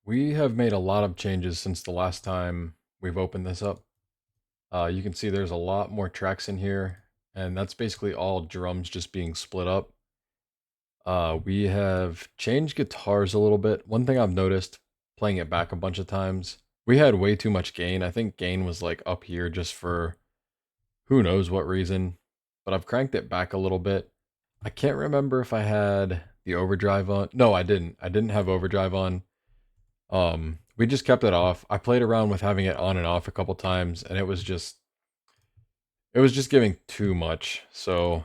We have made a lot of changes since the last time we've opened this up. You can see there's a lot more tracks in here, and that's basically all drums just being split up. We have changed guitars a little bit. One thing I've noticed playing it back a bunch of times, we had way too much gain. I think gain was like up here just for who knows what reason, but I've cranked it back a little bit. I can't remember if I had the overdrive on. No, I didn't. I didn't have overdrive on. We just kept it off. I played around with having it on and off a couple times, and it was just giving too much. So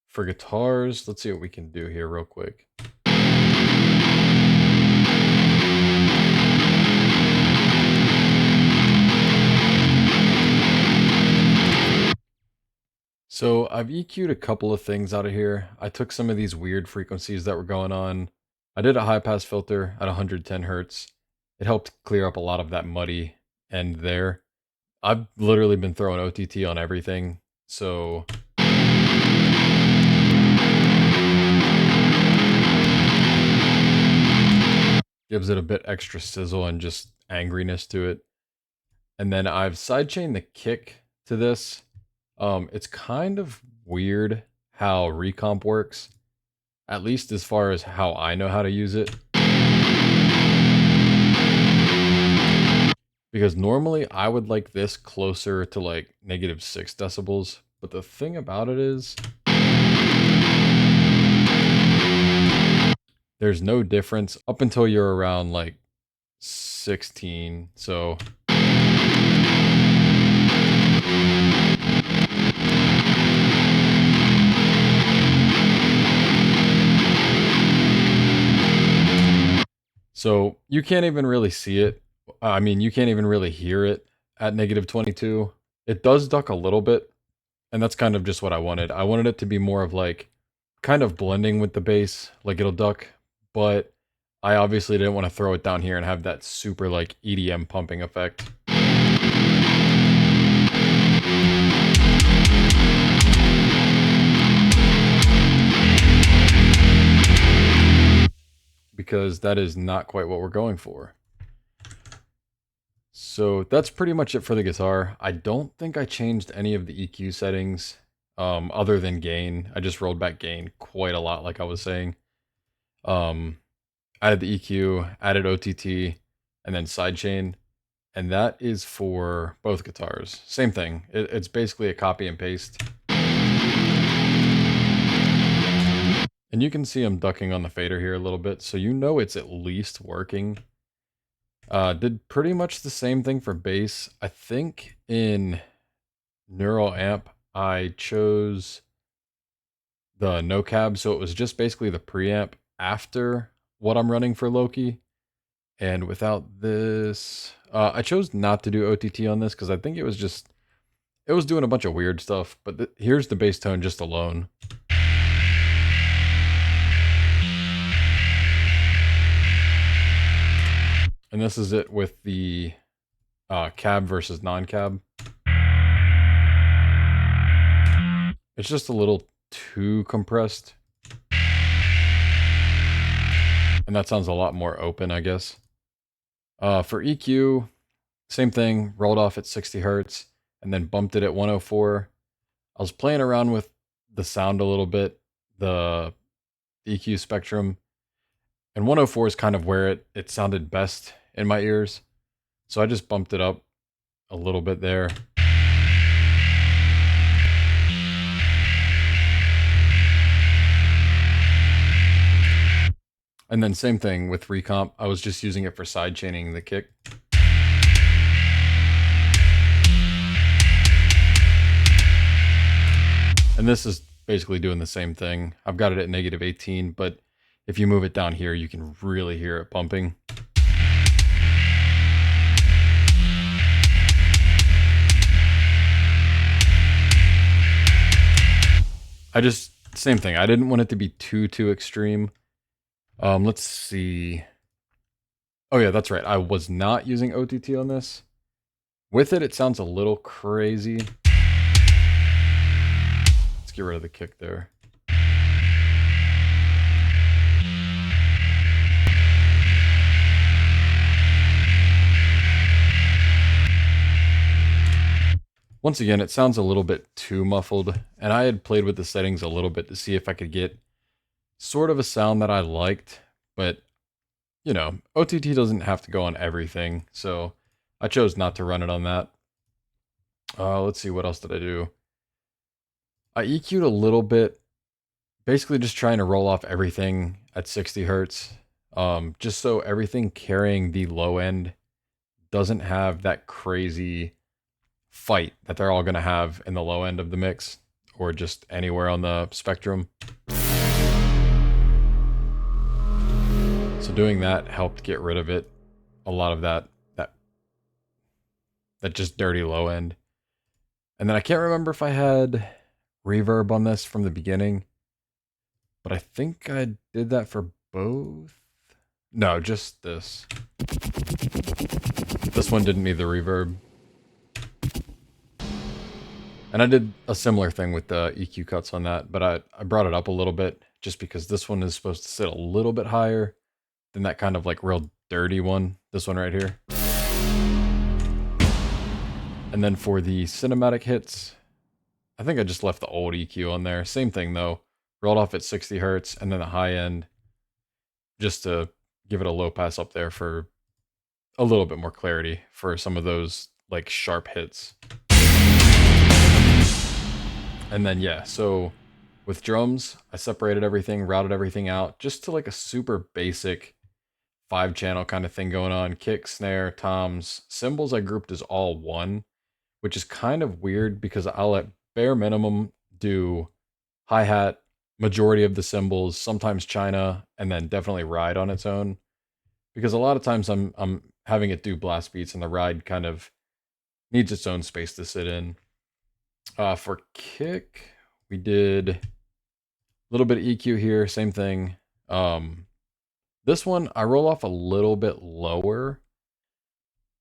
for guitars, let's see what we can do here real quick. So I've EQ'd a couple of things out of here. I took some of these weird frequencies that were going on. I did a high pass filter at 110 hertz. It helped clear up a lot of that muddy end there. I've literally been throwing OTT on everything. So gives it a bit extra sizzle and just angriness to it. And then I've sidechained the kick to this. It's kind of weird how recomp works, at least as far as how I know how to use it. Because normally I would like this closer to like -6 decibels, but the thing about it is there's no difference up until you're around like 16. So you can't even really see it. I mean, you can't even really hear it at -22. It does duck a little bit, and that's kind of just what I wanted. I wanted it to be more of like kind of blending with the bass, like it'll duck, but I obviously didn't want to throw it down here and have that super like EDM pumping effect. Because that is not quite what we're going for. So that's pretty much it for the guitar. I don't think I changed any of the EQ settings other than gain. I just rolled back gain quite a lot, like I was saying. Added the EQ, added OTT, and then sidechain. And that is for both guitars. Same thing. It's basically a copy and paste. And you can see I'm ducking on the fader here a little bit, so you know it's at least working. Did pretty much the same thing for bass. I think in Neural Amp, I chose the no cab, so it was just basically the preamp after what I'm running for Loki. And without this, I chose not to do OTT on this because I think it was doing a bunch of weird stuff. But here's the bass tone just alone. And this is it with the cab versus non-cab. It's just a little too compressed. And that sounds a lot more open, I guess. For EQ, same thing, rolled off at 60 hertz and then bumped it at 104. I was playing around with the sound a little bit, the EQ spectrum, and 104 is kind of where it sounded best in my ears. So I just bumped it up a little bit there. And then same thing with recomp. I was just using it for sidechaining the kick. And this is basically doing the same thing. I've got it at -18, but if you move it down here, you can really hear it pumping. Same thing. I didn't want it to be too extreme. Let's see. Oh yeah, that's right. I was not using OTT on this. With it, it sounds a little crazy. Let's get rid of the kick there. Once again, it sounds a little bit too muffled, and I had played with the settings a little bit to see if I could get sort of a sound that I liked, but you know, OTT doesn't have to go on everything, so I chose not to run it on that. Let's see, what else did I do? I EQ'd a little bit, basically just trying to roll off everything at 60 hertz, just so everything carrying the low end doesn't have that crazy fight that they're all going to have in the low end of the mix, or just anywhere on the spectrum. So doing that helped get rid of it, a lot of that just dirty low end. And then I can't remember if I had reverb on this from the beginning, but I think I did that for both. No, just this. This one didn't need the reverb. And I did a similar thing with the EQ cuts on that, but I brought it up a little bit just because this one is supposed to sit a little bit higher than that kind of like real dirty one. This one right here. And then for the cinematic hits, I think I just left the old EQ on there. Same thing though. Rolled off at 60 hertz and then the high end just to give it a low pass up there for a little bit more clarity for some of those like sharp hits. And then yeah, so with drums, I separated everything, routed everything out just to like a super basic 5-channel kind of thing going on. Kick, snare, toms, cymbals I grouped as all one, which is kind of weird because I'll at bare minimum do hi-hat, majority of the cymbals, sometimes China, and then definitely ride on its own. Because a lot of times I'm having it do blast beats and the ride kind of needs its own space to sit in. For kick, we did a little bit of EQ here, same thing. This one, I roll off a little bit lower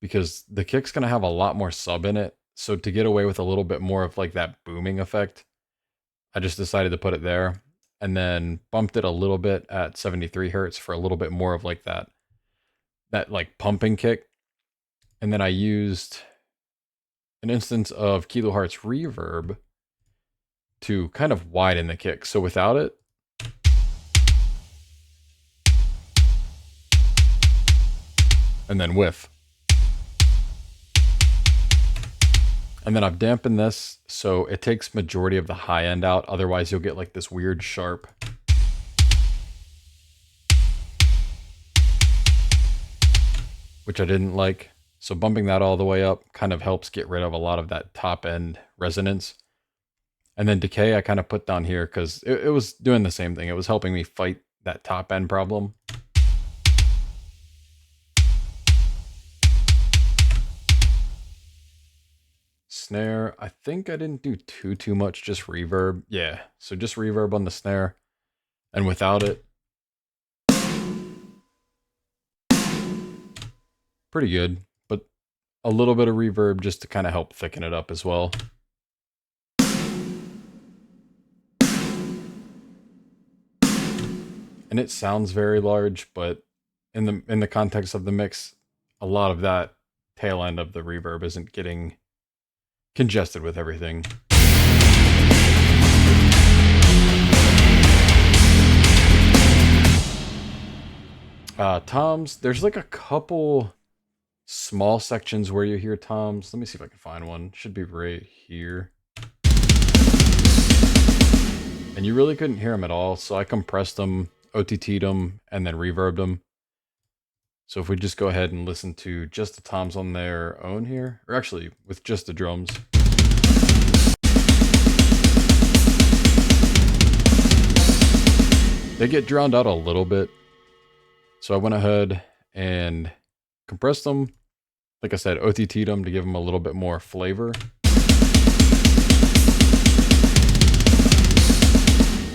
because the kick's going to have a lot more sub in it. So to get away with a little bit more of like that booming effect, I just decided to put it there and then bumped it a little bit at 73 hertz for a little bit more of like that like pumping kick. And then I used an instance of kilohertz reverb to kind of widen the kick. So without it, and then with. And then I've dampened this so it takes majority of the high end out. Otherwise you'll get like this weird sharp. Which I didn't like. So bumping that all the way up kind of helps get rid of a lot of that top end resonance. And then decay I kind of put down here because it was doing the same thing. It was helping me fight that top end problem. Snare, I think I didn't do too much, just reverb. Yeah, so just reverb on the snare. And without it, pretty good, but a little bit of reverb just to kind of help thicken it up as well. And it sounds very large, but in the context of the mix, a lot of that tail end of the reverb isn't getting congested with everything. Toms, there's like a couple small sections where you hear toms. Let me see if I can find one. Should be right here. And you really couldn't hear them at all, so I compressed them, OTT'd them, and then reverbed them. So if we just go ahead and listen to just the toms on their own here, or actually with just the drums. They get drowned out a little bit. So I went ahead and compressed them. Like I said, OTT'd them to give them a little bit more flavor.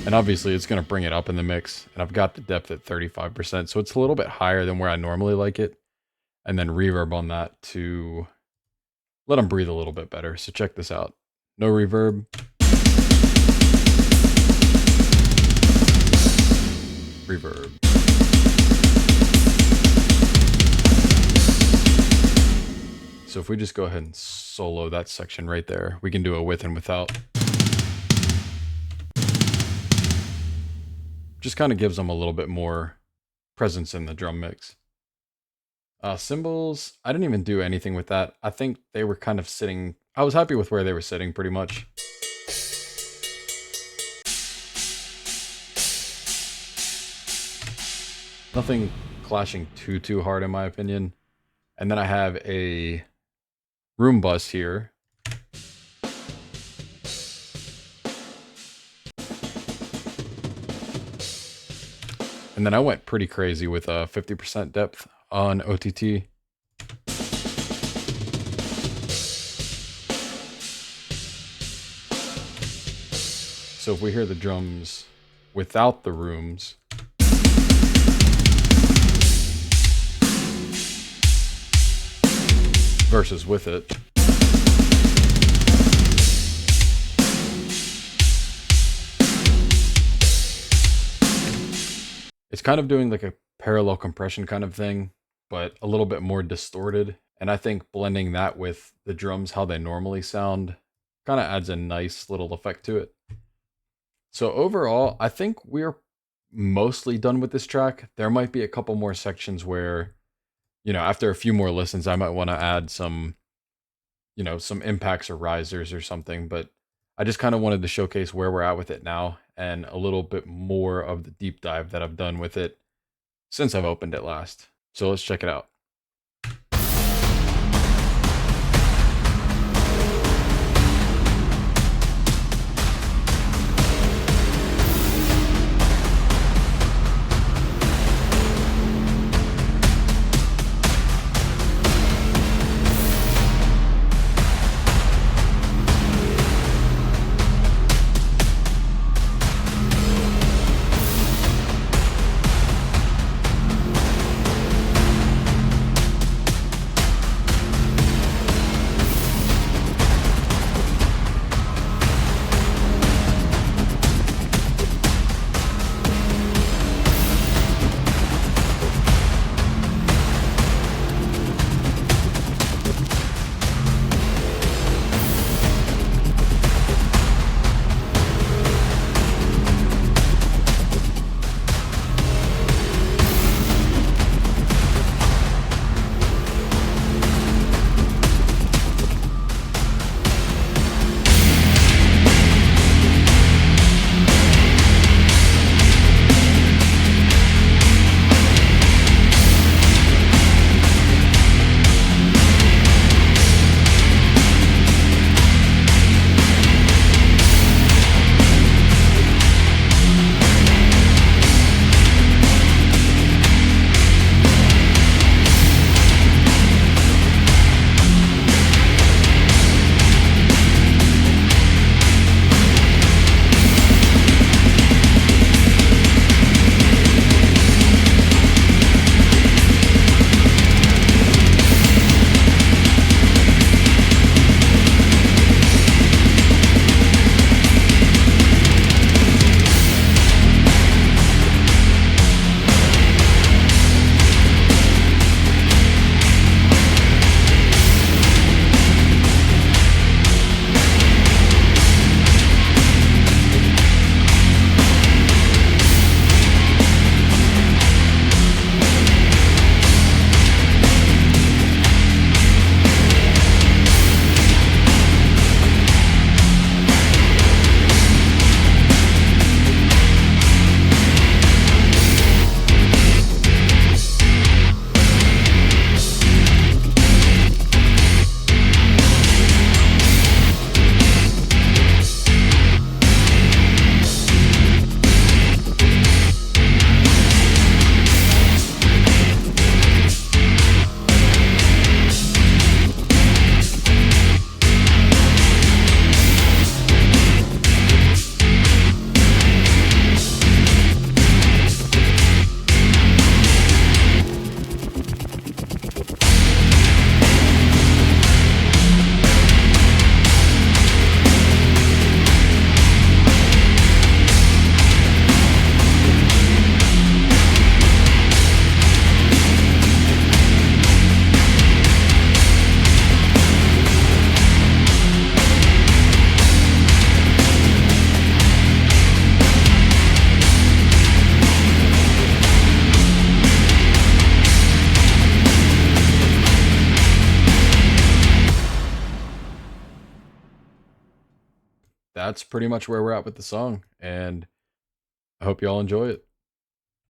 And obviously it's going to bring it up in the mix. And I've got the depth at 35%. So it's a little bit higher than where I normally like it. And then reverb on that to let them breathe a little bit better. So check this out. No reverb. Reverb. So if we just go ahead and solo that section right there, we can do a with and without. Just kind of gives them a little bit more presence in the drum mix. Cymbals, I didn't even do anything with that. I think they were kind of sitting, I was happy with where they were sitting pretty much. Nothing clashing too hard in my opinion. And then I have a room bus here. And then I went pretty crazy with a 50% depth on OTT. So if we hear the drums without the rooms, versus with it, it's kind of doing like a parallel compression kind of thing, but a little bit more distorted. And I think blending that with the drums, how they normally sound, kind of adds a nice little effect to it. So overall, I think we're mostly done with this track. There might be a couple more sections where, you know, after a few more listens, I might want to add some, you know, some impacts or risers or something, but I just kind of wanted to showcase where we're at with it now and a little bit more of the deep dive that I've done with it since I've opened it last. So let's check it out. that's pretty much where we're at with the song, and I hope y'all enjoy it.